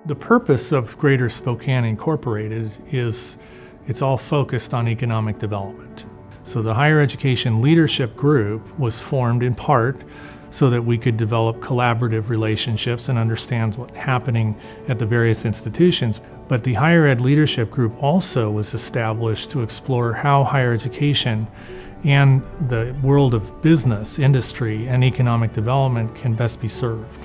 The purpose of Greater Spokane Incorporated is it's all focused on economic development. So the Higher Education Leadership Group was formed in part so that we could develop collaborative relationships and understand what's happening at the various institutions. But the Higher Ed Leadership Group also was established to explore how higher education and the world of business, industry, and economic development can best be served.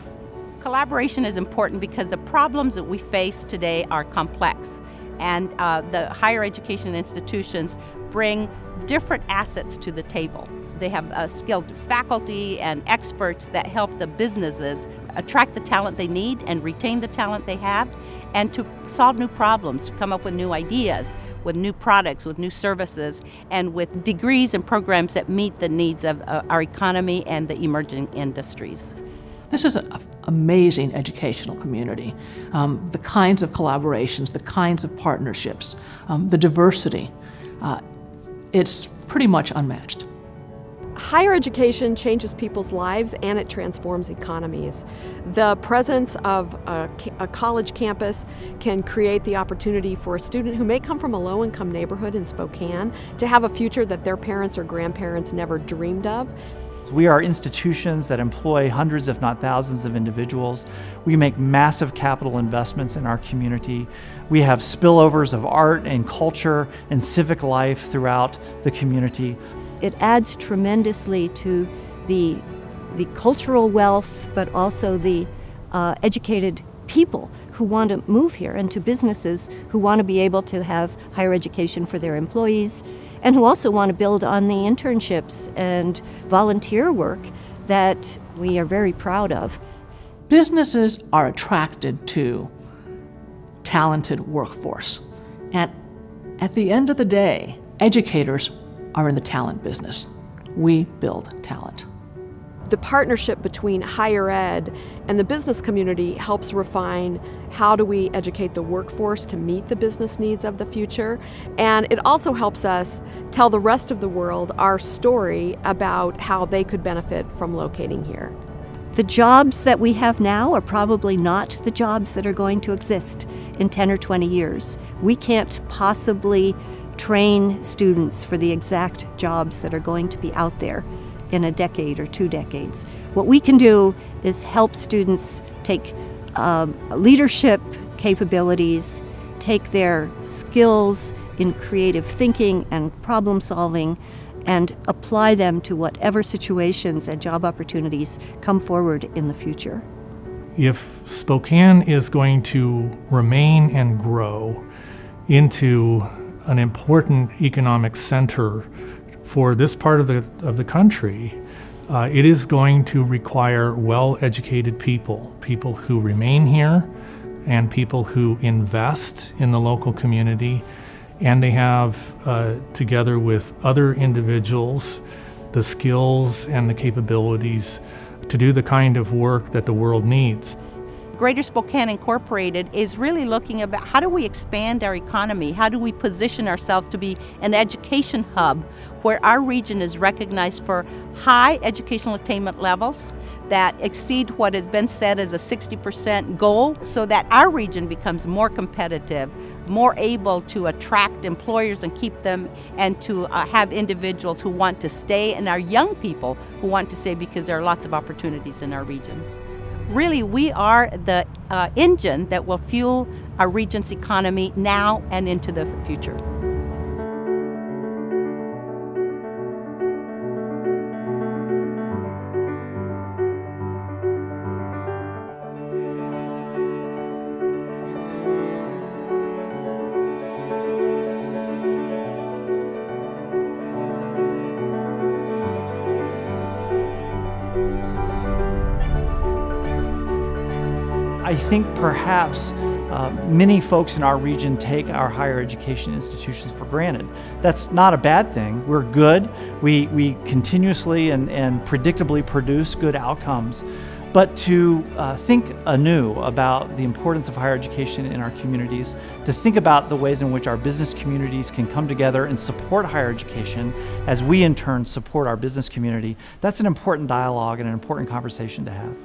Collaboration is important because the problems that we face today are complex, and the higher education institutions bring different assets to the table. They have skilled faculty and experts that help the businesses attract the talent they need and retain the talent they have, and to solve new problems, to come up with new ideas, with new products, with new services, and with degrees and programs that meet the needs of our economy and the emerging industries. This is an amazing educational community. The kinds of collaborations, the kinds of partnerships, the diversity, it's pretty much unmatched. Higher education changes people's lives and it transforms economies. The presence of a college campus can create the opportunity for a student who may come from a low-income neighborhood in Spokane to have a future that their parents or grandparents never dreamed of. We are institutions that employ hundreds, if not thousands, of individuals. We make massive capital investments in our community. We have spillovers of art and culture and civic life throughout the community. It adds tremendously to the cultural wealth, but also the educated people who want to move here, and to businesses who want to be able to have higher education for their employees, and who also want to build on the internships and volunteer work that we are very proud of. Businesses are attracted to talented workforce. And at the end of the day, educators are in the talent business. We build talent. The partnership between higher ed and the business community helps refine how do we educate the workforce to meet the business needs of the future. And it also helps us tell the rest of the world our story about how they could benefit from locating here. The jobs that we have now are probably not the jobs that are going to exist in 10 or 20 years. We can't possibly train students for the exact jobs that are going to be out there in a decade or 2 decades. What we can do is help students take leadership capabilities, take their skills in creative thinking and problem solving, and apply them to whatever situations and job opportunities come forward in the future. If Spokane is going to remain and grow into an important economic center for this part of the country, it is going to require well-educated people who remain here and people who invest in the local community, and they have, together with other individuals, the skills and the capabilities to do the kind of work that the world needs. Greater Spokane Incorporated is really looking about how do we expand our economy, how do we position ourselves to be an education hub where our region is recognized for high educational attainment levels that exceed what has been said as a 60% goal, so that our region becomes more competitive, more able to attract employers and keep them, and to have individuals who want to stay, and our young people who want to stay because there are lots of opportunities in our region. Really, we are the engine that will fuel our region's economy now and into the future. I think perhaps many folks in our region take our higher education institutions for granted. That's not a bad thing. We're good. We continuously and predictably produce good outcomes. But to think anew about the importance of higher education in our communities, to think about the ways in which our business communities can come together and support higher education as we in turn support our business community, that's an important dialogue and an important conversation to have.